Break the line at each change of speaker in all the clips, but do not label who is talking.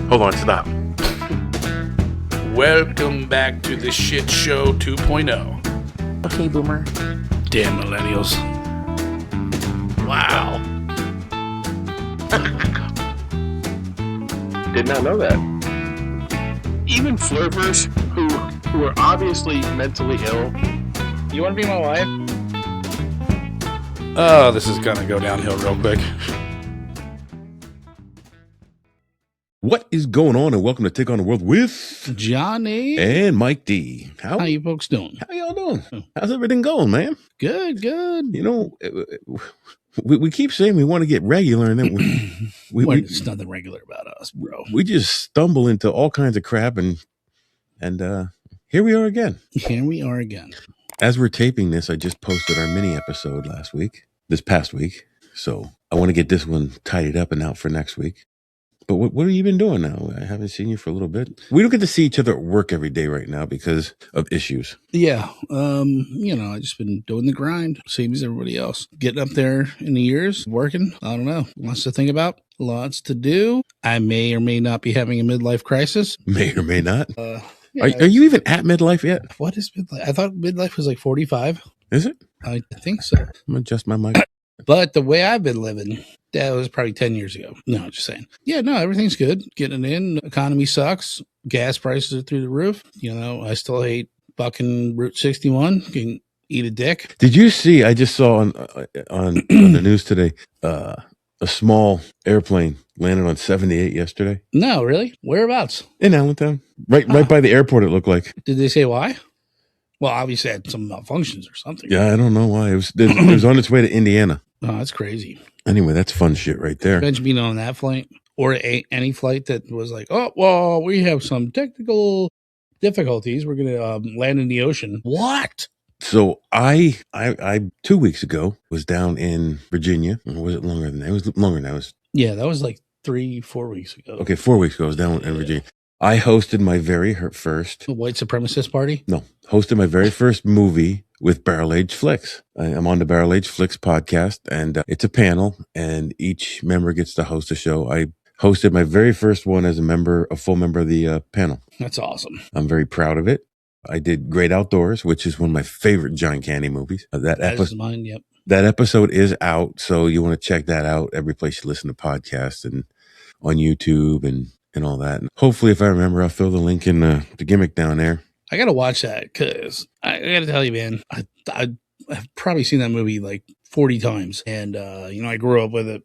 Hold on, stop. Welcome back to the Shit Show 2.0.
Okay, boomer.
Damn millennials. Wow.
Did not know that. Even flirters who are obviously mentally ill. You want to be my wife?
Oh, this is gonna go downhill real quick.
What is going on, and welcome to Take on the World with
Johnny
and Mike D.
How you folks doing?
How y'all doing? How's everything going, man?
Good.
You know, we keep saying we want to get regular, and then
There's nothing regular about us, bro.
We just stumble into all kinds of crap, and here we are again. As we're taping this, I just posted our mini episode this past week. So I want to get this one tidied up and out for next week. But what have you been doing now? I haven't seen you for a little bit. We don't get to see each other at work every day right now because of issues.
Yeah. I just been doing the grind, same as everybody else. Getting up there in the years, working. I don't know. Lots to think about. Lots to do. I may or may not be having a midlife crisis.
May or may not.
Yeah,
are you even at midlife yet?
What is midlife? I thought midlife was like 45.
Is it?
I think so.
I'm going to adjust my mic.
But the way I've been living, that was probably 10 years ago. No, just saying. Yeah, no, everything's good. Getting it in. Economy sucks. Gas prices are through the roof. You know, I still hate fucking Route 61. Can eat a dick.
Did you see, I just saw on the news today, a small airplane landed on 78 yesterday.
No, really? Whereabouts?
In Allentown. Right by the airport, it looked like.
Did they say why? Well, obviously it had some malfunctions or something.
Yeah, I don't know why. It was on its way to Indiana.
Oh, that's crazy.
Anyway, that's fun shit right there.
Imagine being on that flight or any flight that was like, oh, well, we have some technical difficulties. We're going to land in the ocean. What?
So I 2 weeks ago was down in Virginia. Or was it longer than that? It was longer than that.
Yeah, that was like 3-4 weeks ago.
Okay, 4 weeks ago I was down in Virginia. I hosted my very first...
A white supremacist party?
No, hosted my very first movie with Barrel Age Flicks. I'm on the Barrel Age Flicks podcast, and it's a panel, and each member gets to host a show. I hosted my very first one as a full member of the panel.
That's awesome.
I'm very proud of it. I did Great Outdoors, which is one of my favorite John Candy movies.
That is mine, yep.
That episode is out, so you want to check that out every place you listen to podcasts and on YouTube and all that. And hopefully, if I remember, I'll throw the link in the gimmick down there.
I got to watch that because I got to tell you, man, I've probably seen that movie like 40 times. And, I grew up with it.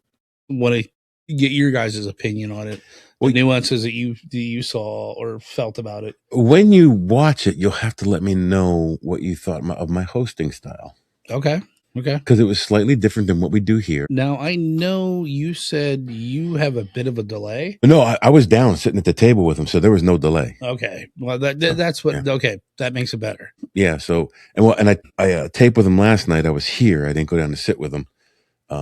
Want to get your guys' opinion on it. The nuances that you saw or felt about it.
When you watch it, you'll have to let me know what you thought of my hosting style.
Okay.
Because it was slightly different than what we do here.
Now, I know you said you have a bit of a delay.
No, I was down sitting at the table with him, so there was no delay.
Okay. Well, that's what, yeah. Okay. That makes it better.
Yeah. So, and I taped with him last night. I was here. I didn't go down to sit with him.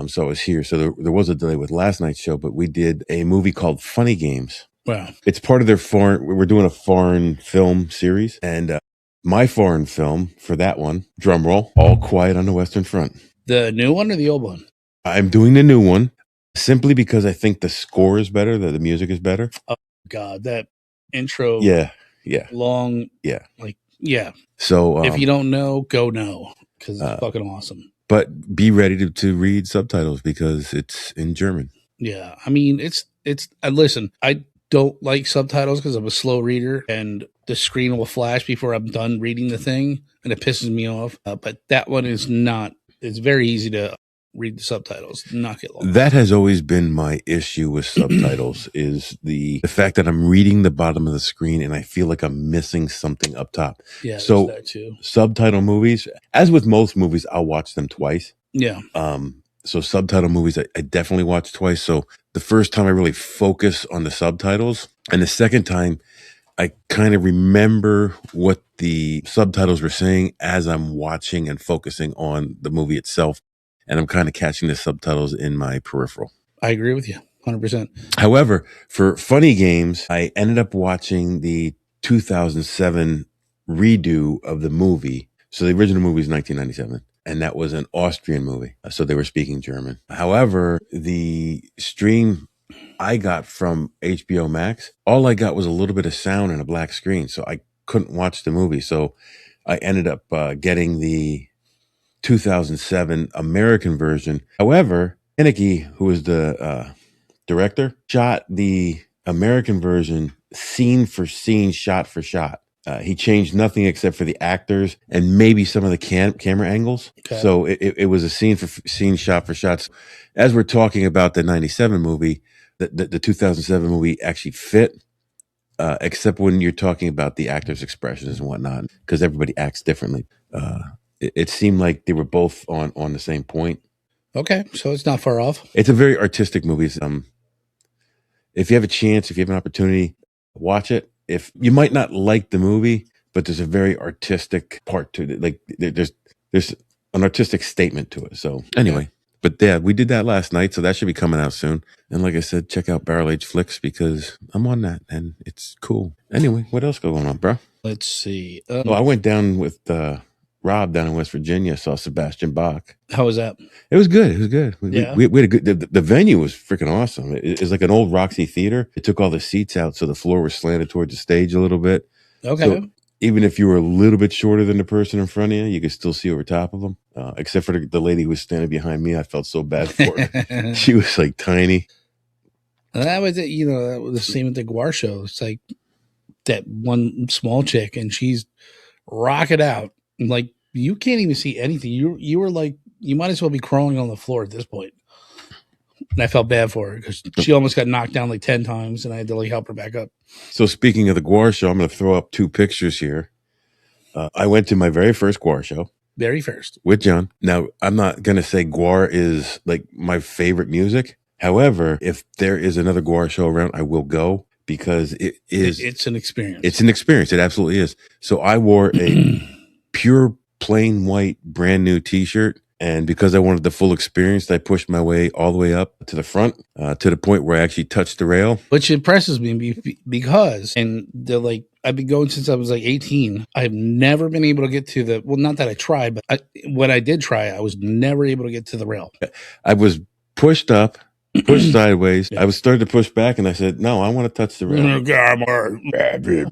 So I was here. So there was a delay with last night's show, but we did a movie called Funny Games.
Wow.
It's part of their we're doing a foreign film series, and my foreign film for that one, drum roll, All Quiet on the Western Front.
The new one or the old one?
I'm doing the new one simply because I think the score is better, the music is better.
Oh, God, that intro.
Yeah.
Long.
Yeah.
Yeah.
So
if you don't know, go know because it's fucking awesome.
But be ready to read subtitles because it's in German.
Yeah. I mean, it's listen, I don't like subtitles because I'm a slow reader and the screen will flash before I'm done reading the thing and it pisses me off. But that one is not, it's very easy to read the subtitles, not get lost.
That has always been my issue with subtitles is the fact that I'm reading the bottom of the screen and I feel like I'm missing something up top.
Yeah,
so
that too.
Subtitle movies, as with most movies, I'll watch them twice.
Yeah.
So subtitle movies, I definitely watch twice. So the first time I really focus on the subtitles, and the second time I kind of remember what the subtitles were saying as I'm watching and focusing on the movie itself. And I'm kind of catching the subtitles in my peripheral.
I agree with you 100%.
However, for Funny Games, I ended up watching the 2007 redo of the movie. So the original movie is 1997. And that was an Austrian movie. So they were speaking German. However, the stream I got from HBO Max, all I got was a little bit of sound and a black screen. So I couldn't watch the movie. So I ended up getting the 2007 American version. However, Haneke, who was the director, shot the American version scene for scene, shot for shot. He changed nothing except for the actors and maybe some of the camera angles. Okay. So it was a scene for scene, shot for shots. As we're talking about the 97 movie, the 2007 movie actually fit, except when you're talking about the actors' expressions and whatnot, because everybody acts differently. It seemed like they were both on the same point.
Okay, so it's not far off.
It's a very artistic movie. If you have a chance, if you have an opportunity, watch it. If you might not like the movie, but there's a very artistic part to it. Like there's an artistic statement to it. So anyway, but yeah, we did that last night, so that should be coming out soon. And like I said, check out Barrel Age Flicks because I'm on that and it's cool. Anyway, what else going on, bro?
Let's see.
I went down with Rob down in West Virginia, saw Sebastian Bach.
How was that?
It was good. It was good.
Yeah.
We had a good, the venue was freaking awesome. It's like an old Roxy Theater. It took all the seats out, so the floor was slanted towards the stage a little bit.
Okay.
So even if you were a little bit shorter than the person in front of you, you could still see over top of them. Except for the lady who was standing behind me. I felt so bad for her. She was like tiny.
And that was it. That was the same with the Guar show. It's like that one small chick, and she's rocking out. Like, you can't even see anything. You were like, you might as well be crawling on the floor at this point. And I felt bad for her because she almost got knocked down like 10 times, and I had to like help her back up.
So speaking of the Guar show, I'm going to throw up 2 pictures here. I went to my very first Guar show.
Very first.
With John. Now, I'm not going to say Guar is like my favorite music. However, if there is another Guar show around, I will go because
it's an experience.
It's an experience. It absolutely is. So I wore a pure plain white brand new t-shirt, and because I wanted the full experience, I pushed my way all the way up to the front, to the point where I actually touched the rail,
which impresses me because, and they're like, I've been going since I was like 18. I've never been able to get to not that I tried, but when I did try, I was never able to get to the rail.
I was pushed up, pushed sideways. Yeah. I was starting to push back, and I said, no, I want to touch the rail.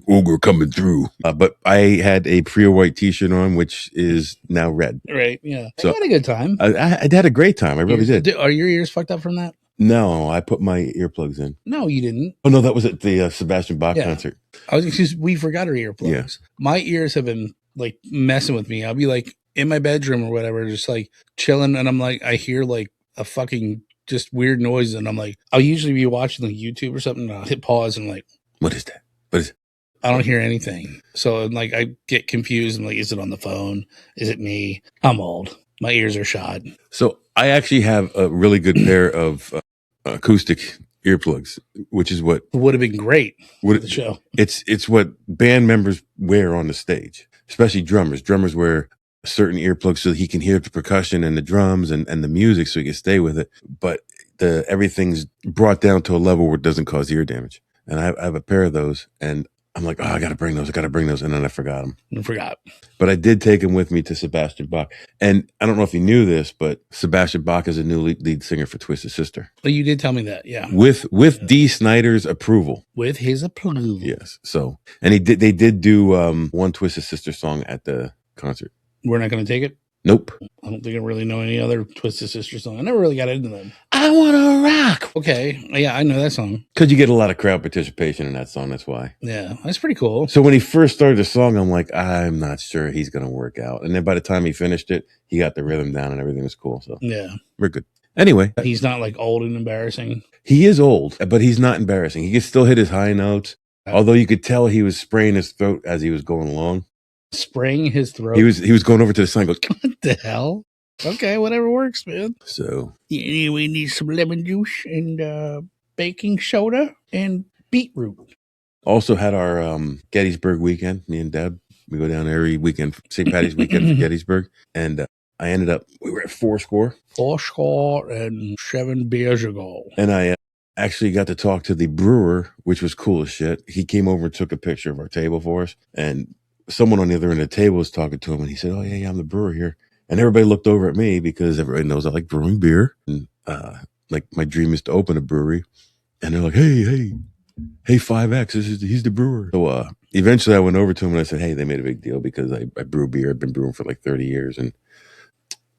Ogre coming through. But I had a pure white t-shirt on, which is now red.
Right, yeah. So I had a good time.
I had a great time. I really did.
Are your ears fucked up from that?
No, I put my earplugs in.
No, you didn't.
Oh, no, that was at the Sebastian Bach concert.
We forgot our earplugs. Yeah. My ears have been like messing with me. I'll be like in my bedroom or whatever, just like chilling, and I'm like, I hear like a fucking just weird noise, and I'm like, I'll usually be watching like YouTube or something, and I'll hit pause and I'm like,
what is that? What is it?
I don't hear anything. So like I get confused. I'm like, is it on the phone? Is it me? I'm old. My ears are shot.
So I actually have a really good pair of acoustic earplugs, which is what
would have been great for the show.
It's what band members wear on the stage, especially drummers. Drummers wear certain earplugs so that he can hear the percussion and the drums and the music, so he can stay with it. But everything's brought down to a level where it doesn't cause ear damage. And I have a pair of those, and I'm like, I got to bring those. And then I forgot them. But I did take them with me to Sebastian Bach. And I don't know if you knew this, but Sebastian Bach is a new lead singer for Twisted Sister.
Oh, you did tell me that, yeah.
With Dee Snider's approval.
With his approval.
Yes. So, and they did do one Twisted Sister song at the concert.
We're not going to take it?
Nope.
I don't think I really know any other Twisted Sister song. I never really got into them.
I want to rock.
Okay. Yeah, I know that song.
Because you get a lot of crowd participation in that song. That's why.
Yeah, that's pretty cool.
So when he first started the song, I'm like, I'm not sure he's going to work out. And then by the time he finished it, he got the rhythm down and everything was cool. So
yeah,
we're good. Anyway.
He's not like old and embarrassing.
He is old, but he's not embarrassing. He can still hit his high notes. Although you could tell he was spraying his throat as he was going along.
Spraying his throat?
He was going over to the side and goes,
what the hell? Okay, whatever works, man.
So
we need some lemon juice and baking soda and beetroot.
Also had our Gettysburg weekend. Me and Deb, we go down every weekend, St. Patty's weekend for Gettysburg, and I ended up. We were at 4
and 7 beers ago,
and I actually got to talk to the brewer, which was cool as shit. He came over and took a picture of our table for us, and someone on the other end of the table was talking to him, and he said, "Oh yeah, I'm the brewer here." And everybody looked over at me because everybody knows I like brewing beer. And like my dream is to open a brewery. And they're like, hey, 5X, he's the brewer. So eventually I went over to him and I said, hey, they made a big deal because I brew beer. I've been brewing for like 30 years. And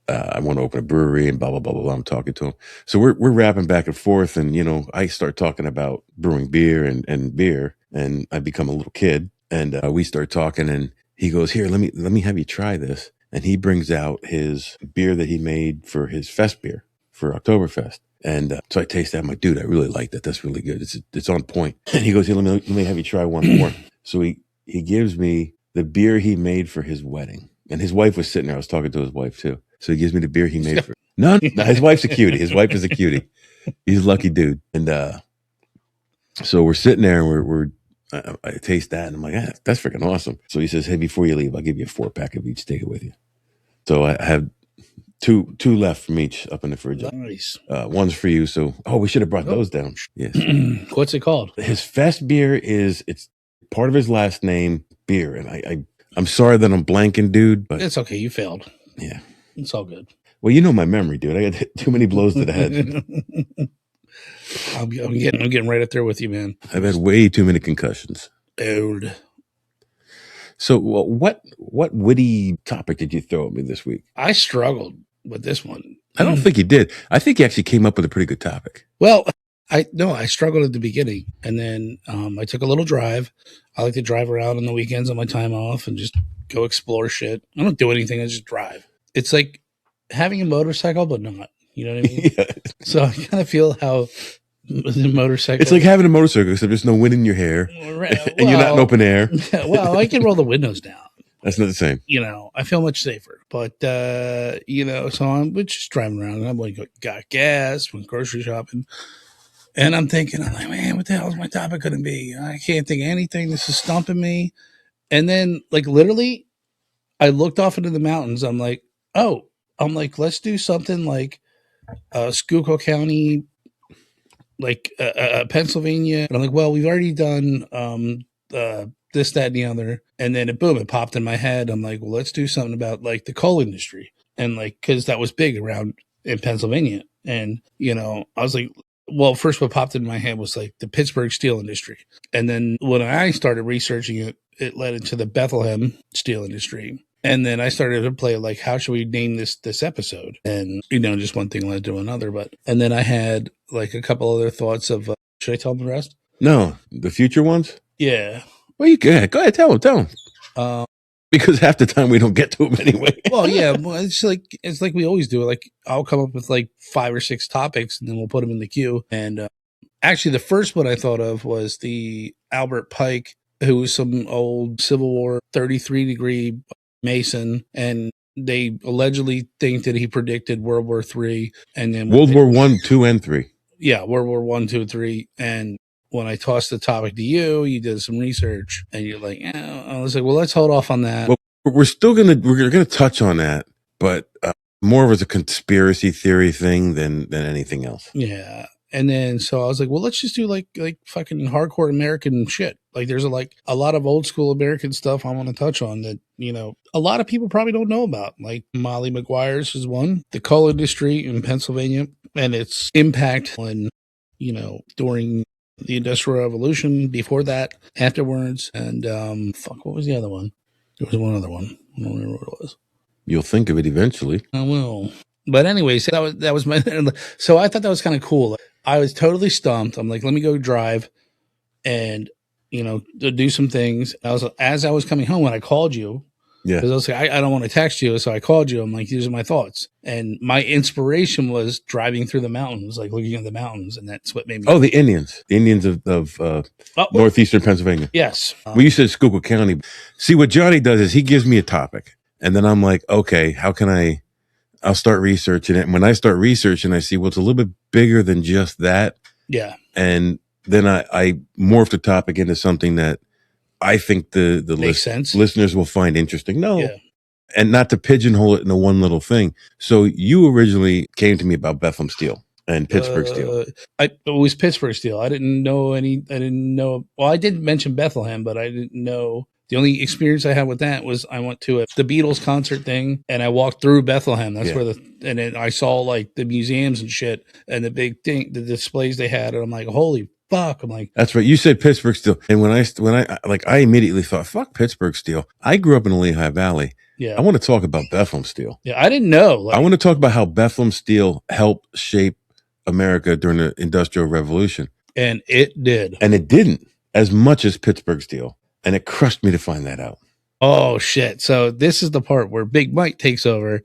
I want to open a brewery and blah, blah, blah, blah, blah. I'm talking to him. So we're rapping back and forth. And, I start talking about brewing beer and beer. And I become a little kid. And we start talking and he goes, here, let me have you try this. And he brings out his beer that he made for his fest beer for Oktoberfest. And so I taste that. I'm like, dude, I really like that. That's really good. It's on point. And he goes, here, let me have you try one more. So he gives me the beer he made for his wedding. And his wife was sitting there. I was talking to his wife too. So he gives me the beer he made for no, his wife's a cutie. His wife is a cutie. He's a lucky dude. And so we're sitting there and I taste that and I'm like, that's freaking awesome. So he says, hey, before you leave, I'll give you a 4-pack of each. Take it with you. So I have two left from each up in the fridge.
Nice.
One's for you. So, we should have brought those down. Yes.
What's it called?
His fest beer it's part of his last name, beer. And I'm sorry that I'm blanking, dude, but
it's okay. You failed.
Yeah.
It's all good.
Well, you know my memory, dude. I got too many blows to the head.
I'm getting right up there with you, man.
I've had way too many concussions.
Old.
So what witty topic did you throw at me this week?
I struggled with this one.
I don't think you did. I think you actually came up with a pretty good topic.
Well, I struggled at the beginning, and then I took a little drive. I like to drive around on the weekends on my time off and just go explore shit. I don't do anything. I just drive. It's like having a motorcycle, but not. You know what I mean? Yeah. So I kind of feel how the motorcycle.
It's like having a motorcycle, except there's no wind in your hair, and you're not in open air.
Well, I can roll the windows down.
That's not the same.
I feel much safer. But, so we're just driving around. And I'm like, got gas, went grocery shopping. And I'm like, man, what the hell is my topic going to be? I can't think of anything. This is stumping me. And then, like, literally, I looked off into the mountains. I'm like, let's do something like Schuylkill County, like Pennsylvania. And I'm like, well, we've already done this, that, and the other. And then it popped in my head. I'm like, well, let's do something about like the coal industry. And like, cause that was big around in Pennsylvania. And, I was like, well, first what popped in my head was like the Pittsburgh steel industry. And then when I started researching it, it led into the Bethlehem steel industry. And then I started to play like, how should we name this episode? And, just one thing led to another. And then I had like a couple other thoughts of, should I tell them the rest?
No, the future ones?
Yeah.
Well, you can. Go ahead, tell them. Because half the time we don't get to them anyway.
Well, yeah, it's like we always do. Like I'll come up with like 5 or 6 topics, and then we'll put them in the queue. And actually, the first one I thought of was the Albert Pike, who was some old Civil War 33-degree Mason, and they allegedly think that he predicted World War III, and then
World War I, II, and III.
Yeah, World War I, II, III, and when I tossed the topic to you, you did some research and you're like, I was like, well, let's hold off on that.
Well, we're gonna touch on that, but more of as a conspiracy theory thing than anything else.
Yeah. And then, so I was like, well, let's just do like fucking hardcore American shit. Like there's a lot of old school American stuff I want to touch on that, a lot of people probably don't know about. Like Molly McGuire's is one, the coal industry in Pennsylvania and its impact on, during the Industrial Revolution, before that, afterwards, and what was the other one? There was one other one. I don't remember what it was.
You'll think of it eventually.
I will. But anyways, that was my. So I thought that was kind of cool. I was totally stumped. I'm like, let me go drive, and do some things. As I was coming home when I called you. Yeah. Because I was like, I don't want to text you, so I called you. I'm like, these are my thoughts. And my inspiration was driving through the mountains, like looking at the mountains, and that's what made me.
Oh, the Indians of northeastern Pennsylvania.
Yes.
Well, you said Schuylkill County. See, what Johnny does is he gives me a topic, and then I'm like, okay, how can I'll start researching it. And when I start researching, I see, well, it's a little bit bigger than just that.
Yeah.
And then I morph the topic into something that I think the listeners will find interesting. No. Yeah. And not to pigeonhole it into one little thing. So you originally came to me about Bethlehem Steel and Pittsburgh Steel.
It was Pittsburgh Steel. I didn't know. Well, I did mention Bethlehem, but I didn't know The only experience I had with that was I went to the Beatles concert thing, and I walked through Bethlehem. That's where and then I saw like the museums and shit and the big thing, the displays they had. And I'm like, holy fuck. I'm like,
that's right. You said Pittsburgh steel. And when I immediately thought, fuck Pittsburgh steel. I grew up in the Lehigh Valley.
Yeah.
I want to talk about Bethlehem steel.
Yeah. I didn't know.
I want to talk about how Bethlehem steel helped shape America during the Industrial Revolution.
And it did.
And it didn't as much as Pittsburgh steel. And it crushed me to find that out.
Oh, shit. So this is the part where Big Mike takes over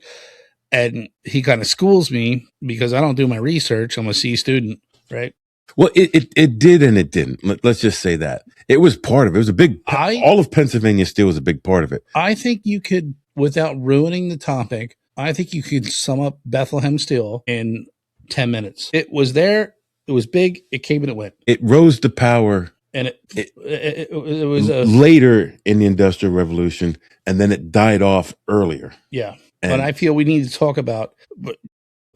and he kind of schools me because I don't do my research. I'm a C student, right?
Well, it did and it didn't. Let's just say that. It was part of it. It was a big, all of Pennsylvania steel was a big part of it.
I think you could, without ruining the topic, I think you could sum up Bethlehem steel in 10 minutes. It was there. It was big. It came and it went.
It rose to power.
And it was
later in the Industrial Revolution, and then it died off earlier.
Yeah. But I feel we need to talk about, but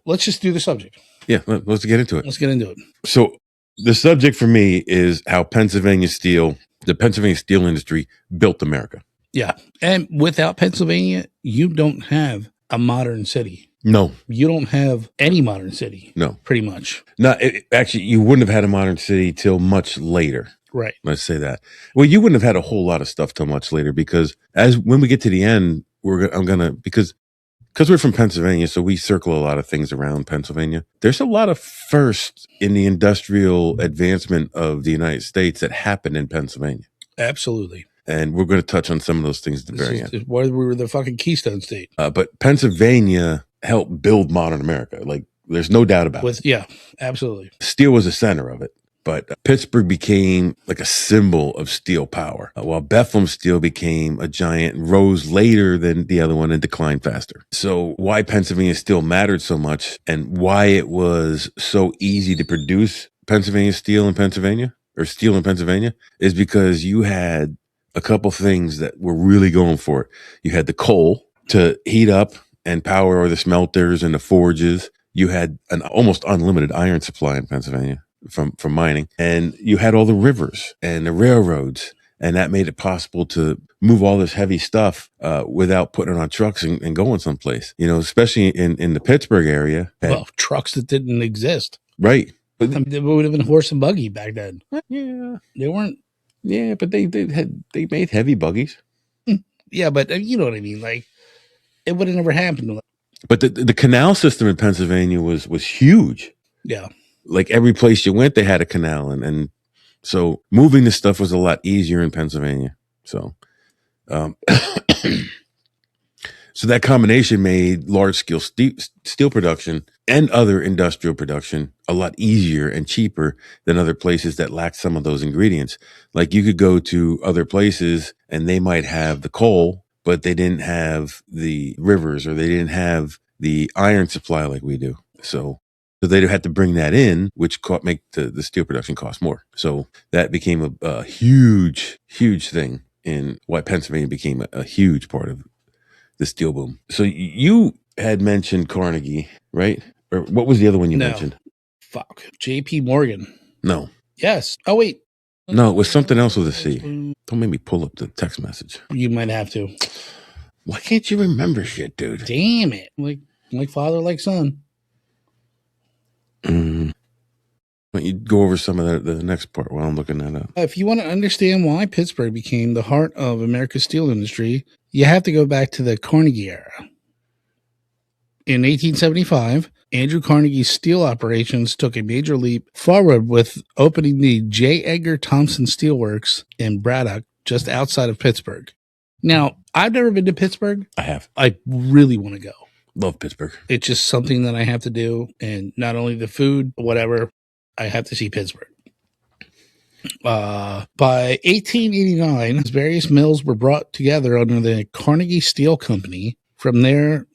let's just do the subject.
Yeah, let's get into it.
Let's get into it.
So the subject for me is how the Pennsylvania steel industry built America.
Yeah. And without Pennsylvania, you don't have a modern city.
No.
You don't have any modern city.
No.
Pretty much.
No, actually, you wouldn't have had a modern city till much later.
Right.
Let's say that. Well, you wouldn't have had a whole lot of stuff till much later because when we get to the end, because we're from Pennsylvania, so we circle a lot of things around Pennsylvania. There's a lot of firsts in the industrial advancement of the United States that happened in Pennsylvania.
Absolutely.
And we're going to touch on some of those things at the very end.
Why we were the fucking Keystone State.
But Pennsylvania helped build modern America. Like, there's no doubt about it.
Yeah, absolutely.
Steel was the center of it. But Pittsburgh became like a symbol of steel power, while Bethlehem steel became a giant and rose later than the other one and declined faster. So why Pennsylvania steel mattered so much and why it was so easy to produce Pennsylvania steel in Pennsylvania is because you had a couple things that were really going for it. You had the coal to heat up and power the smelters and the forges. You had an almost unlimited iron supply in Pennsylvania from mining, and you had all the rivers and the railroads, and that made it possible to move all this heavy stuff without putting it on trucks and going someplace, especially in the Pittsburgh area.
Well, trucks that didn't exist.
Right.
But they would have been horse and buggy back then.
Yeah.
They weren't.
Yeah, but they made heavy buggies.
Yeah, but you know what I mean? Like, it would have never happened.
But the canal system in Pennsylvania was huge.
Yeah. Like
every place you went, they had a canal. And so moving this stuff was a lot easier in Pennsylvania. So, so that combination made large scale steel production and other industrial production a lot easier and cheaper than other places that lacked some of those ingredients. Like, you could go to other places and they might have the coal, but they didn't have the rivers or they didn't have the iron supply like we do. So they had to bring that in, which make the steel production cost more. So that became a huge, huge thing in why Pennsylvania became a huge part of the steel boom. So you had mentioned Carnegie, right? Or what was the other one you mentioned?
Fuck. J.P. Morgan.
No.
Yes. Oh, wait.
No, it was something else with a C. Don't make me pull up the text message.
You might have to.
Why can't you remember shit, dude?
Damn it. Like father, like son.
Why don't you go over some of the next part while I'm looking that up?
If you want to understand why Pittsburgh became the heart of America's steel industry, you have to go back to the Carnegie era. In 1875, Andrew Carnegie's steel operations took a major leap forward with opening the J. Edgar Thompson Steelworks in Braddock, just outside of Pittsburgh. Now, I've never been to Pittsburgh.
I have.
I really want to go.
Love Pittsburgh.
It's just something that I have to do. And not only the food, whatever, I have to see Pittsburgh. By 1889, various mills were brought together under the Carnegie Steel Company. From there,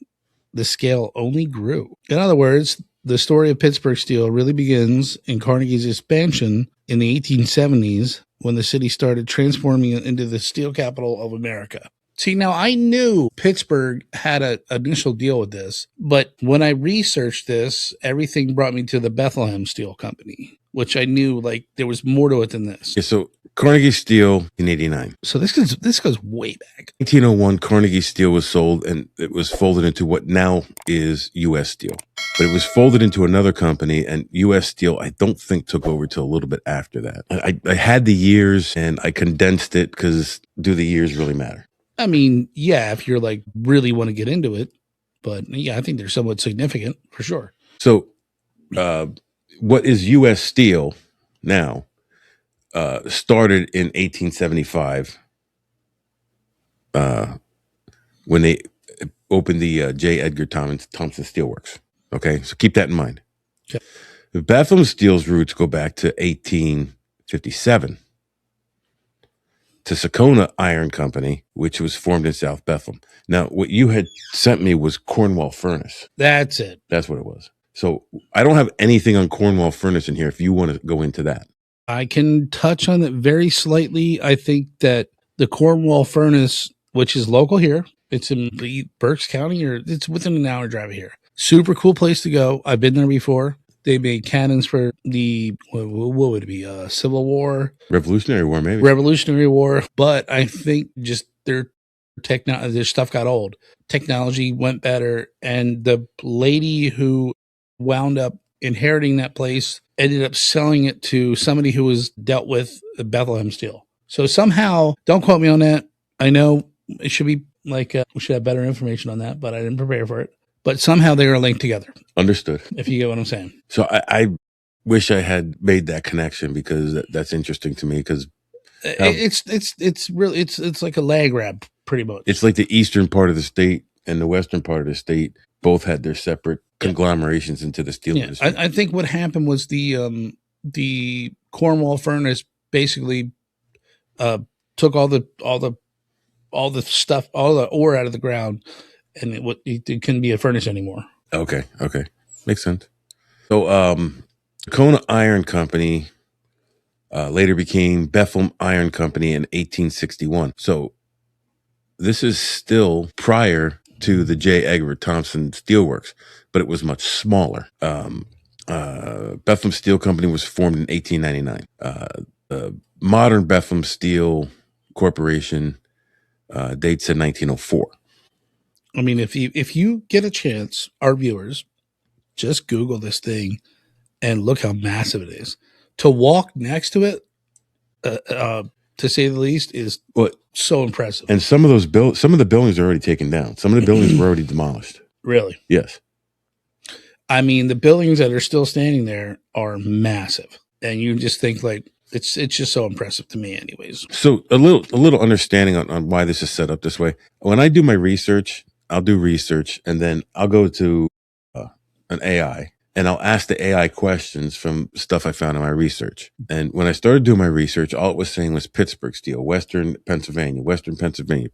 the scale only grew. In other words, the story of Pittsburgh steel really begins in Carnegie's expansion in the 1870s when the city started transforming it into the steel capital of America. See, now I knew Pittsburgh had an initial deal with this, but when I researched this, everything brought me to the Bethlehem Steel Company, which I knew like there was more to it than this.
Yeah, so Carnegie Steel in 89.
So this goes way back.
1901, Carnegie Steel was sold, and it was folded into what now is U.S. Steel. But it was folded into another company, and U.S. Steel, I don't think, took over till a little bit after that. I had the years, and I condensed it because do the years really matter?
I mean, yeah, if you're like really want to get into it. But yeah, I think they're somewhat significant for sure.
So what is U.S. Steel now started in 1875 when they opened the J. Edgar Thompson Steelworks. Okay, so keep that in mind.
Okay.
Bethlehem Steel's roots go back to 1857 to Sakona Iron Company, which was formed in South Bethlehem. Now, what you had sent me was Cornwall Furnace.
That's it.
That's what it was. So I don't have anything on Cornwall Furnace in here if you want to go into that.
I can touch on it very slightly. I think that the Cornwall Furnace, which is local here, it's in Berks County, or it's within an hour drive of here. Super cool place to go. I've been there before. They made cannons for the, what would it be, Civil War?
Revolutionary War, maybe.
Revolutionary War. But I think just their stuff got old. Technology went better. And the lady who wound up inheriting that place ended up selling it to somebody who was dealt with Bethlehem Steel. So somehow, don't quote me on that. I know it should be like, we should have better information on that, but I didn't prepare for it. But somehow they are linked together.
Understood.
If you get what I'm saying.
So I wish I had made that connection because that's interesting to me because
it's really it's like a lag grab pretty much.
It's like the eastern part of the state and the western part of the state both had their separate conglomerations into the steel industry.
I think what happened was the Cornwall Furnace basically took all the stuff, all the ore out of the ground. And it couldn't be a furnace anymore.
Okay. Makes sense. So Kona Iron Company later became Bethlehem Iron Company in 1861. So this is still prior to the J. Edgar Thompson Steelworks, but it was much smaller. Bethlehem Steel Company was formed in 1899. The modern Bethlehem Steel Corporation dates in 1904.
I mean, if you get a chance, our viewers, just Google this thing and look how massive it is. To walk next to it, to say the least, is so impressive.
And some of the buildings are already taken down. Some of the buildings were already demolished.
Really?
Yes.
I mean, the buildings that are still standing there are massive, and you just think like it's just so impressive to me, anyways.
So a little understanding on why this is set up this way. When I do my research, I'll do research, and then I'll go to an AI, and I'll ask the AI questions from stuff I found in my research. And when I started doing my research, all it was saying was Pittsburgh Steel, Western Pennsylvania,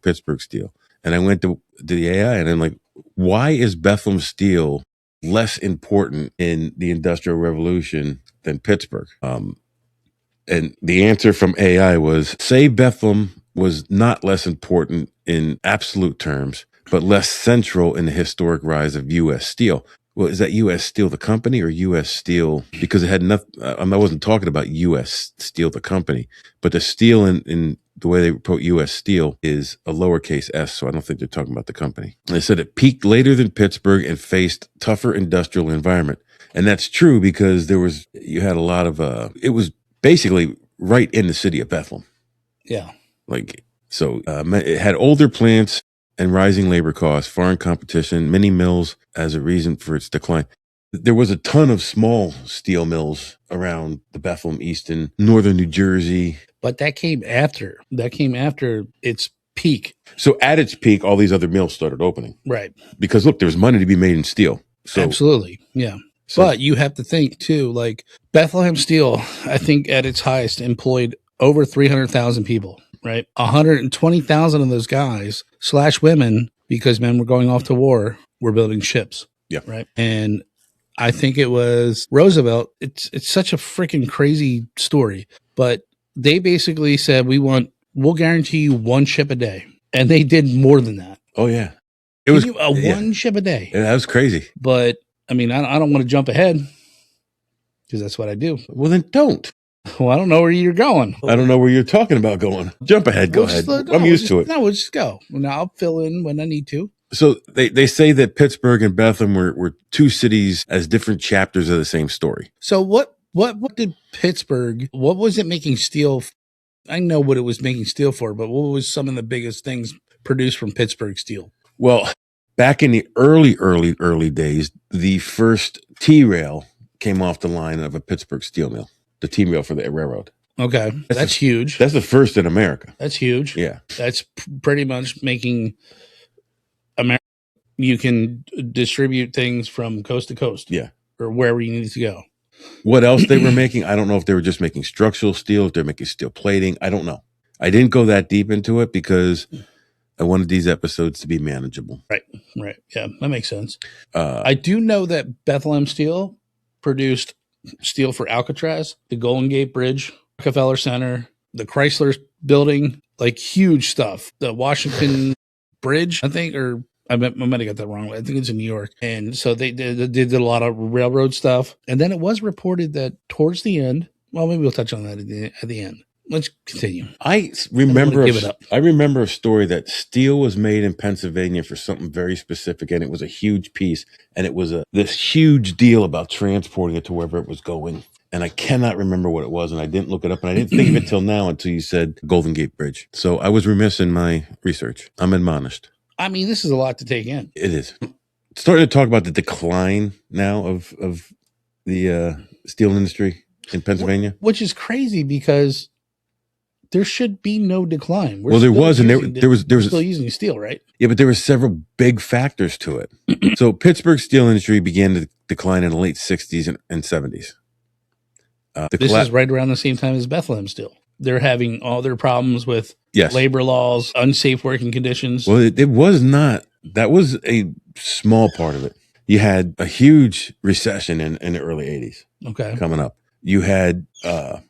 Pittsburgh Steel. And I went to the AI, and I'm like, why is Bethlehem Steel less important in the Industrial Revolution than Pittsburgh? And the answer from AI was, say Bethlehem was not less important in absolute terms, but less central in the historic rise of U.S. Steel. Well, is that U.S. Steel the company or U.S. Steel? Because it had nothing. I wasn't talking about U.S. Steel the company, but the steel in the way they wrote U.S. Steel is a lowercase s, so I don't think they're talking about the company. And they said it peaked later than Pittsburgh and faced tougher industrial environment, and that's true because you had a lot of it was basically right in the city of Bethlehem.
Yeah,
it had older plants and rising labor costs, foreign competition, many mills as a reason for its decline. There was a ton of small steel mills around the Bethlehem, Easton, northern New Jersey.
But that came after its peak.
So at its peak, all these other mills started opening.
Right.
Because look, there's money to be made in steel. So,
absolutely. Yeah. But you have to think too, like Bethlehem Steel, I think at its highest employed over 300,000 people. Right. 120,000 of those guys / women, because men were going off to war, were building ships.
Yeah.
Right. And I think it was Roosevelt. It's such a freaking crazy story, but they basically said, we'll guarantee you one ship a day. And they did more than that.
Oh yeah.
It was one ship a day.
Yeah, that was crazy.
But I mean, I don't want to jump ahead because that's what I do.
Well, then don't.
Well, I don't know where you're going.
I don't know where you're talking about going. Jump ahead. Go ahead. I'm used to it.
No, we'll just go. Now I'll fill in when I need to.
So they say that Pittsburgh and Bethlehem were two cities as different chapters of the same story.
So what did Pittsburgh, what was it making steel? I know what it was making steel for, but what was some of the biggest things produced from Pittsburgh steel?
Well, back in the early days, the first T-rail came off the line of a Pittsburgh steel mill, the T-rail for the railroad.
Okay. That's huge.
That's the first in America.
That's huge.
Yeah.
That's pretty much making America, you can distribute things from coast to coast.
Yeah.
Or wherever you need to go.
What else they were making? I don't know if they were just making structural steel, if they're making steel plating. I don't know. I didn't go that deep into it because I wanted these episodes to be manageable.
Right. Yeah, that makes sense. I do know that Bethlehem Steel produced steel for Alcatraz, the Golden Gate Bridge, Rockefeller Center, the Chrysler Building, like huge stuff. The Washington Bridge, I think, or I might have got that wrong. I think it's in New York. And so they did a lot of railroad stuff. And then it was reported that towards the end, well, maybe we'll touch on that at the end. Let's continue.
I remember a story that steel was made in Pennsylvania for something very specific, and it was a huge piece, and it was this huge deal about transporting it to wherever it was going. And I cannot remember what it was, and I didn't look it up, and I didn't think of it till now until you said Golden Gate Bridge. So I was remiss in my research. I'm admonished.
I mean, this is a lot to take in.
It is. Starting to talk about the decline now of the steel industry in Pennsylvania.
Which is crazy because there should be no decline.
There was
still using steel, right?
Yeah, but there were several big factors to it. So Pittsburgh steel industry began to decline in the late 60s and 70s.
This is right around the same time as Bethlehem Steel. They're having all their problems with labor laws, unsafe working conditions.
Well, it was not. That was a small part of it. You had a huge recession in the early 80s coming up. You had a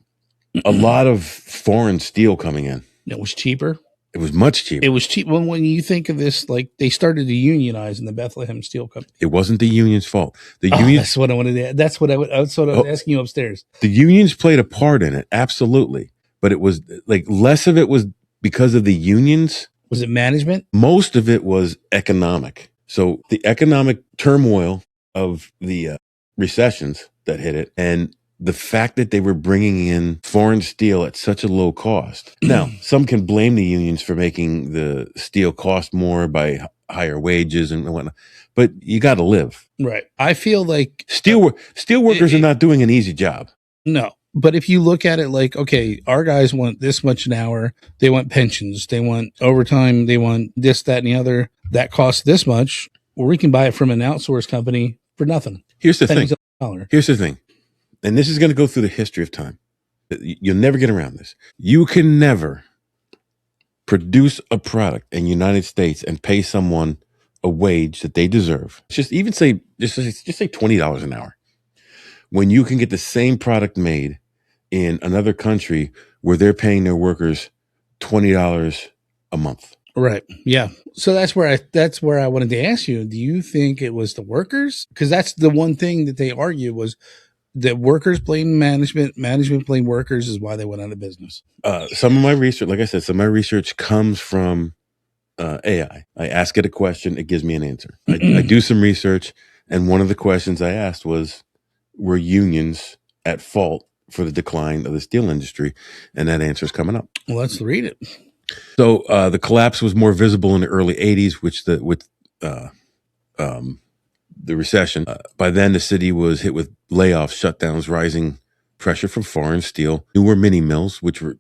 lot of foreign steel coming in.
It was cheaper.
It was much cheaper.
It was cheap. When you think of this, like they started to unionize in the Bethlehem Steel Company.
It wasn't the union's fault. The unions.
That's what I wanted to. That's what I was asking you upstairs.
The unions played a part in it, absolutely. But it was like less of it was because of the unions.
Was it management?
Most of it was economic. So the economic turmoil of the recessions that hit it, and the fact that they were bringing in foreign steel at such a low cost. Now, some can blame the unions for making the steel cost more by higher wages and whatnot, but you got to live.
Right. I feel like
steel workers are not doing an easy job.
No. But if you look at it like, okay, our guys want this much an hour. They want pensions. They want overtime. They want this, that, and the other. That costs this much. Or we can buy it from an outsourced company for nothing.
Here's the thing. And this is going to go through the history of time. You'll never get around this. You can never produce a product in the United States and pay someone a wage that they deserve. Just say $20 an hour. When you can get the same product made in another country where they're paying their workers $20 a month.
Right. Yeah. So that's where I wanted to ask you. Do you think it was the workers? Because that's the one thing that they argue was that workers blame management blame workers is why they went out of business.
Some of my research, like I said, some of my research comes from AI. I ask it a question, it gives me an answer. I do some research, and one of the questions I asked was, were unions at fault for the decline of the steel industry? And that answer is coming up.
Well, let's read it.
So the collapse was more visible in the early 80s, with the recession. By then, the city was hit with layoffs, shutdowns, rising pressure from foreign steel, newer mini mills, which were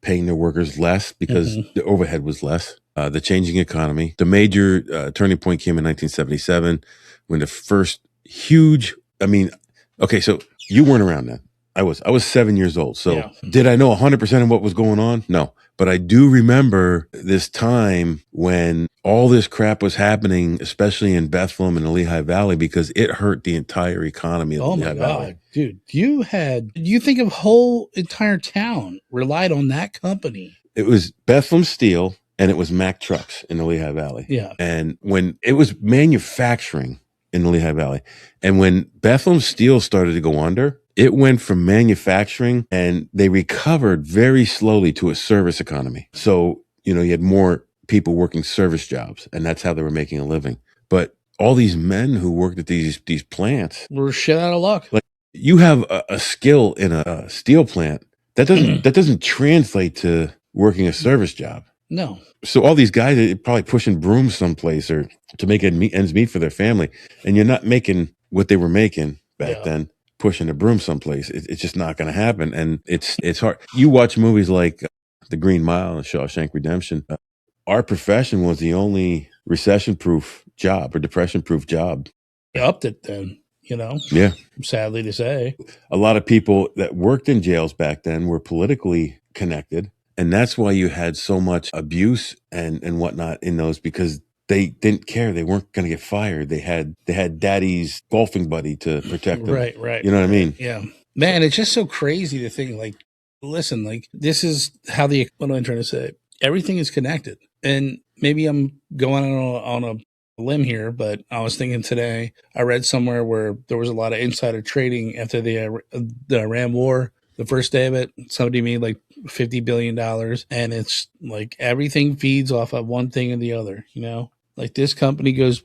paying their workers less because the overhead was less. The changing economy. The major turning point came in 1977 when the first huge. So you weren't around then. I was 7 years old. So Did I know 100% of what was going on? No. But I do remember this time when all this crap was happening, especially in Bethlehem and the Lehigh Valley, because it hurt the entire economy of the Lehigh Valley.
Dude, you think of whole entire town relied on that company.
It was Bethlehem Steel and it was Mack Trucks in the Lehigh Valley.
Yeah.
And when it was manufacturing in the Lehigh Valley, and when Bethlehem Steel started to go under, It went from manufacturing, and they recovered very slowly to a service economy. So, you had more people working service jobs, and that's how they were making a living. But all these men who worked at these plants
were shit out of luck.
Like, you have a skill in a steel plant that doesn't translate to working a service job.
No.
So all these guys are probably pushing brooms someplace or to make ends meet for their family, and you're not making what they were making back then. Pushing a broom someplace, it's just not going to happen, and it's hard. You watch movies like The Green Mile and Shawshank Redemption. Our profession was the only recession-proof job or depression-proof job.
They upped it then,
Yeah.
Sadly to say.
A lot of people that worked in jails back then were politically connected, and that's why you had so much abuse and whatnot in those, because they didn't care. They weren't going to get fired. They had daddy's golfing buddy to protect them.
Right.
You know what I mean?
Yeah. Man, it's just so crazy to think, like, listen, like, this is how what am I trying to say? Everything is connected. And maybe I'm going on a limb here, but I was thinking today, I read somewhere where there was a lot of insider trading after the Iran war. The first day of it, somebody made like $50 billion. And it's like everything feeds off of one thing or the other, Like this company goes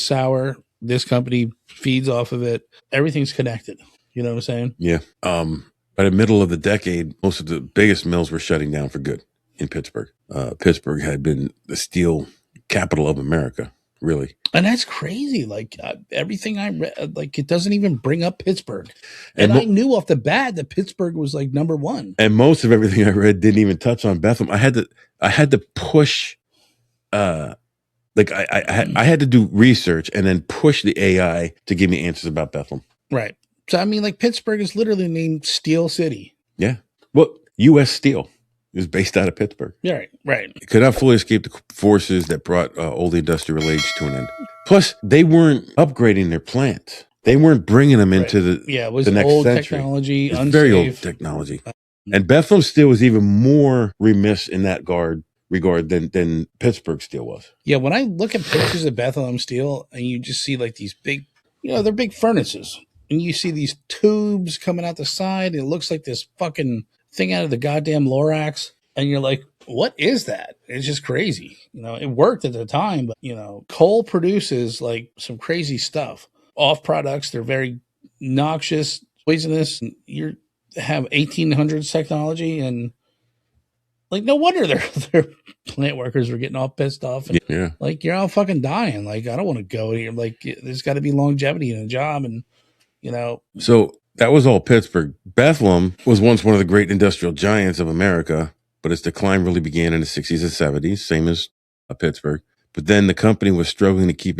sour. This company feeds off of it. Everything's connected. You know what I'm saying?
Yeah. By the middle of the decade, most of the biggest mills were shutting down for good in Pittsburgh. Pittsburgh had been the steel capital of America, really.
And that's crazy. Like everything I read, like it doesn't even bring up Pittsburgh. And I knew off the bat that Pittsburgh was like number one.
And most of everything I read didn't even touch on Bethlehem. I had to push, I had to do research and then push the AI to give me answers about Bethlehem.
Right. So, I mean, like Pittsburgh is literally named Steel City.
Yeah. Well, U.S. Steel is based out of Pittsburgh.
Yeah, right.
It could not fully escape the forces that brought old industrial age to an end. Plus, they weren't upgrading their plants. They weren't bringing them into
it was
the next
old
century.
Technology,
it was
unsafe.
Very old technology. And Bethlehem Steel was even more remiss in that regard than Pittsburgh Steel was.
Yeah, when I look at pictures of Bethlehem Steel and you just see like these big, they're big furnaces. And you see these tubes coming out the side. It looks like this fucking thing out of the goddamn Lorax. And you're like, what is that? It's just crazy. It worked at the time, but, coal produces like some crazy stuff. Off products, they're very noxious, poisonous. You have 1800s technology, and like, no wonder their plant workers were getting all pissed off. And,
yeah.
Like, you're all fucking dying. Like, I don't want to go here. Like, there's got to be longevity in a job. And,
So that was all Pittsburgh. Bethlehem was once one of the great industrial giants of America, but its decline really began in the 60s and 70s, same as Pittsburgh. But then the company was struggling to keep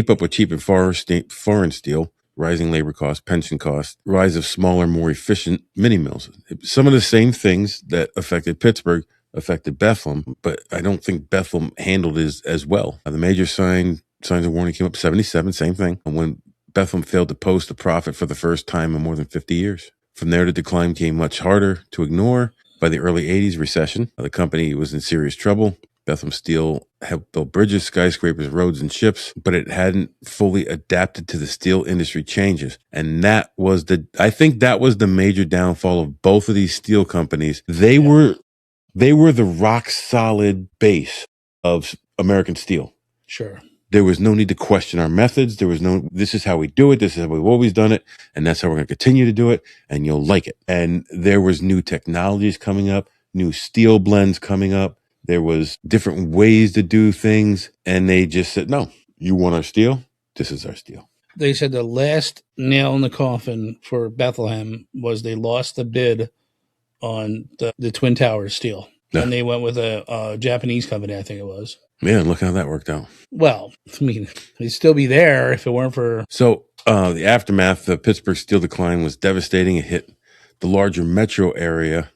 up with cheaper foreign steel, rising labor costs, pension costs, rise of smaller, more efficient mini mills. Some of the same things that affected Pittsburgh affected Bethlehem, but I don't think Bethlehem handled it as well. The major signs of warning came up 77, same thing. And when Bethlehem failed to post a profit for the first time in more than 50 years. From there, the decline came much harder to ignore. By the early 80s recession, the company was in serious trouble. Bethlehem Steel helped build bridges, skyscrapers, roads, and ships, but it hadn't fully adapted to the steel industry changes. And I think that was the major downfall of both of these steel companies. They were the rock solid base of American steel.
Sure.
There was no need to question our methods. This is how we do it. This is how we've always done it. And that's how we're going to continue to do it. And you'll like it. And there was new technologies coming up, new steel blends coming up. There was different ways to do things. And they just said, no, you want our steel? This is our steel.
They said the last nail in the coffin for Bethlehem was they lost the bid on the Twin Towers steel. Yeah. And they went with a Japanese company, I think it was.
Yeah, look how that worked out.
Well, I mean, they'd still be there if it weren't for...
So the aftermath, the Pittsburgh steel decline was devastating. It hit the larger metro area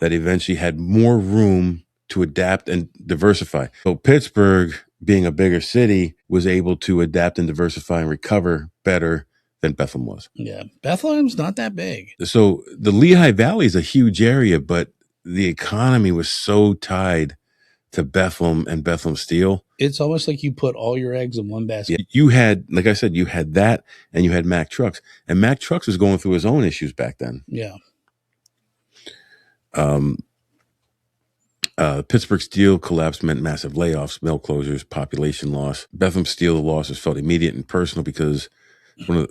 that eventually had more room to adapt and diversify. So Pittsburgh, being a bigger city, was able to adapt and diversify and recover better than Bethlehem was.
Yeah, Bethlehem's not that big.
So the Lehigh Valley is a huge area, but the economy was so tied to Bethlehem and Bethlehem Steel.
It's almost like you put all your eggs in one basket.
You had, like I said, you had that, and you had Mack Trucks. And Mack Trucks was going through his own issues back then.
Yeah.
Pittsburgh Steel collapse meant massive layoffs, mill closures, population loss. Bethlehem Steel, the loss was felt immediate and personal because it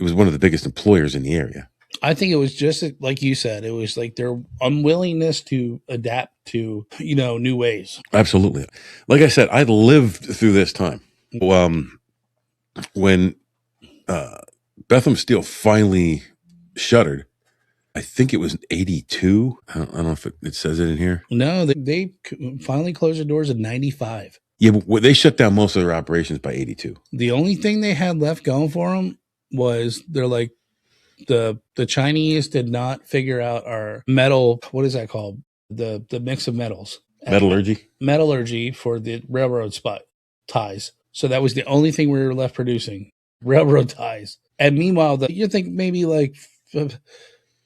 was one of the biggest employers in the area.
I think it was just like you said. It was like their unwillingness to adapt to, new ways.
Absolutely. Like I said, I lived through this time. When Bethlehem Steel finally shuttered, I think it was 82. I don't know if it says it in here.
No, they finally closed their doors in 95.
Yeah, but they shut down most of their operations by 82.
The only thing they had left going for them was they're like, the Chinese did not figure out our metal. What is that called? The mix of metals. Metallurgy for the railroad ties. So that was the only thing we were left producing, railroad ties. And meanwhile, you think maybe like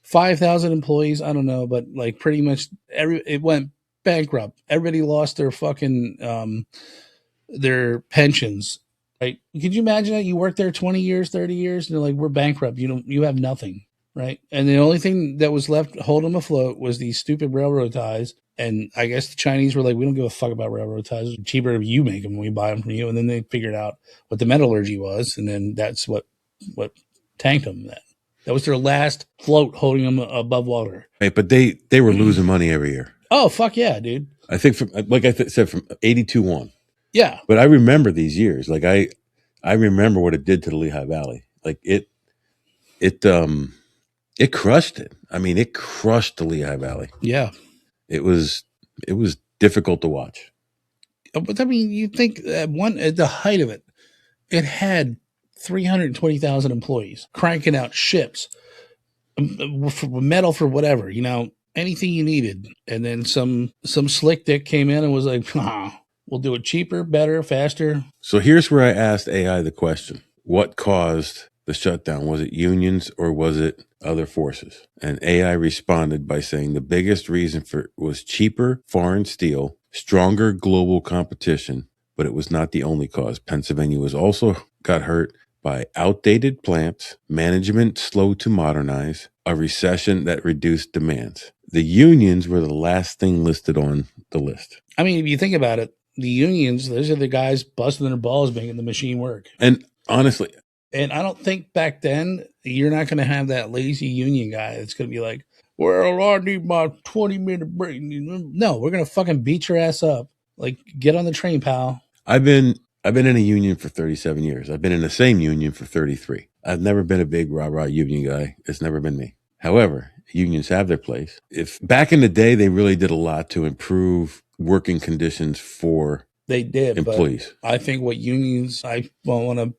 5,000 employees. I don't know, but like pretty much it went bankrupt. Everybody lost their fucking their pensions. Right? Could you imagine that you work there 20 years, 30 years, and they're like, we're bankrupt. You have nothing, right? And the only thing that was left holding them afloat was these stupid railroad ties. And I guess the Chinese were like, we don't give a fuck about railroad ties. It's cheaper if you make them when we buy them from you. And then they figured out what the metallurgy was, and then that's what tanked them. That was their last float holding them above water.
Right, but they were losing money every year.
Oh, fuck yeah, dude.
I think said from 82 on.
Yeah.
But I remember these years. Like I remember what it did to the Lehigh Valley. Like it crushed it. I mean, it crushed the Lehigh Valley.
Yeah.
It was difficult to watch.
But I mean, you think at the height of it, it had 320,000 employees cranking out ships, for metal for whatever, anything you needed. And then some slick dick came in and was like, we'll do it cheaper, better, faster.
So here's where I asked AI the question. What caused the shutdown? Was it unions or was it other forces? And AI responded by saying the biggest reason was cheaper foreign steel, stronger global competition, but it was not the only cause. Pennsylvania was also got hurt by outdated plants, management slow to modernize, a recession that reduced demands. The unions were the last thing listed on the list.
I mean, if you think about it, the unions, those are the guys busting their balls making the machine work.
And honestly,
and I don't think back then you're not going to have that lazy union guy that's going to be like, well, I need my 20-minute break. No, we're going to fucking beat your ass up. Like, get on the train, pal.
I've been in a union for 37 years. I've been in the same union for 33. I've never been a big rah-rah union guy. It's never been me. However, unions have their place. If back in the day, they really did a lot to improve working conditions for employees.
But I think what unions, I don't want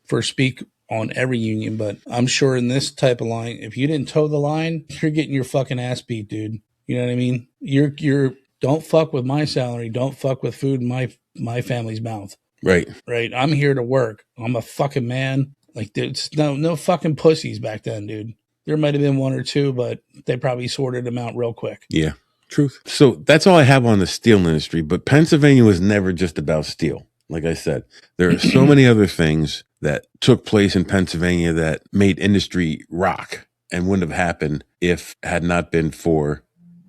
to speak on every union, but I'm sure in this type of line, if you didn't toe the line, you're getting your fucking ass beat, dude. You know what I mean? You're don't fuck with my salary. Don't fuck with food in my family's mouth.
Right.
I'm here to work. I'm a fucking man. Like, there's no fucking pussies back then, dude. There might have been one or two, but they probably sorted them out real quick.
Yeah. Truth. So that's all I have on the steel industry, but Pennsylvania was never just about steel. Like I said, there are so many other things that took place in Pennsylvania that made industry rock and wouldn't have happened if had not been for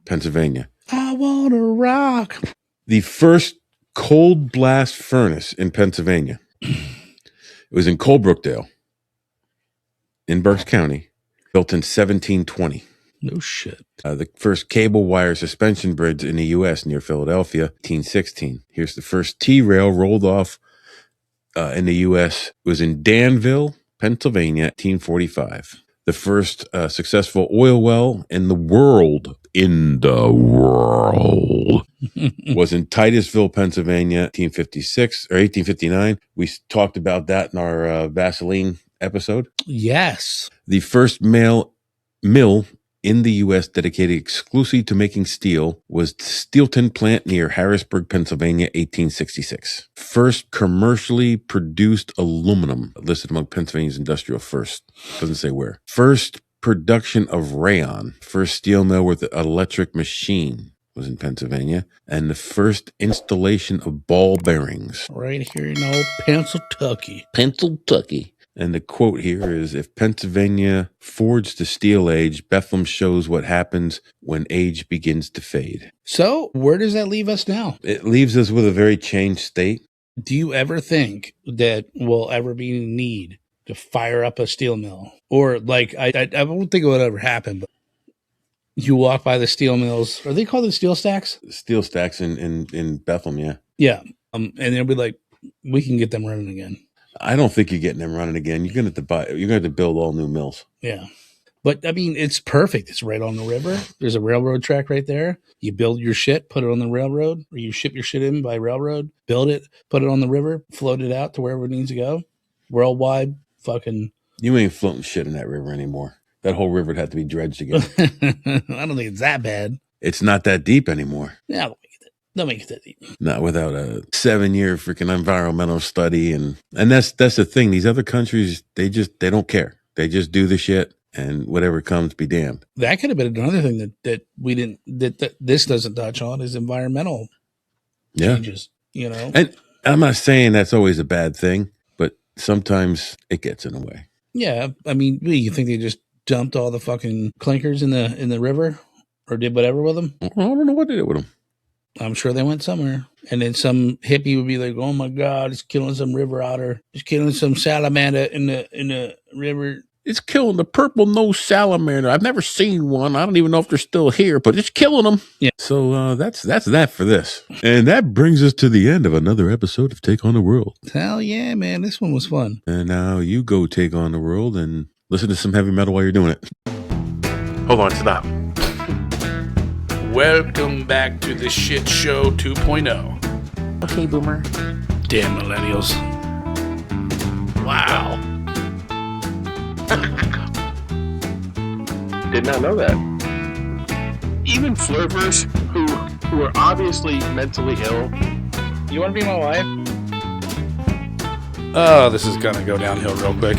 Pennsylvania.
I want to rock.
The first cold blast furnace in Pennsylvania. It was in Colebrookdale in Berks County, built in 1720.
No shit.
The first cable wire suspension bridge in the U.S. near Philadelphia, 1816. Here's the first T-rail rolled off in the U.S. It was in Danville, Pennsylvania, 1845. The first successful oil well in the world, was in Titusville, Pennsylvania, 1856 or 1859. We talked about that in our Vaseline episode.
Yes.
The first mill in the U.S. dedicated exclusively to making steel was Steelton plant near Harrisburg, Pennsylvania, 1866. First commercially produced aluminum, listed among Pennsylvania's industrial first. Doesn't say where. First production of rayon. First steel mill with an electric machine. was in Pennsylvania, and the first installation of ball bearings.
Right here in old Pennsylvania.
And the quote here is, if Pennsylvania forged the steel age, Bethlehem shows what happens when age begins to fade.
So where does that leave us now?
It leaves us with a very changed state.
Do you ever think that we'll ever be in need to fire up a steel mill? Or like, I don't think it would ever happen, but you walk by the steel mills. Are they called the steel stacks?
Steel stacks in Bethlehem, yeah.
Yeah. And they'll be like, we can get them running again.
I don't think you're getting them running again. You're going to have to build all new mills.
Yeah. But I mean, it's perfect. It's right on the river. There's a railroad track right there. You build your shit, put it on the railroad, or you ship your shit in by railroad, build it, put it on the river, float it out to wherever it needs to go. Worldwide fucking.
You ain't floating shit in that river anymore. That whole river would have to be dredged again.
I don't think it's that bad.
It's not that deep anymore.
Yeah, don't make it that deep.
Not without a 7-year freaking environmental study. And that's the thing. These other countries, they don't care. They just do the shit, and whatever comes, be damned.
That could have been another thing that we didn't, that this doesn't touch on, is environmental changes, you know?
And I'm not saying that's always a bad thing, but sometimes it gets in the way.
Yeah. I mean, you think they just dumped all the fucking clinkers in the river, or did whatever with them?
I don't know what they did with them.
I'm sure they went somewhere. And then some hippie would be like, oh my God, it's killing some river otter. It's killing some salamander in the river.
It's killing the purple-nosed salamander. I've never seen one. I don't even know if they're still here, but it's killing them.
Yeah.
So that's that for this. And that brings us to the end of another episode of Take on the World.
Hell yeah, man. This one was fun.
And now you go take on the world and listen to some heavy metal while you're doing it.
Hold on, stop.
Welcome back to the Shit Show 2.0.
Okay, Boomer.
Damn millennials. Wow.
Did not know that. Even flirters who are obviously mentally ill.
You want to be my wife? Oh, this is going to go downhill real quick.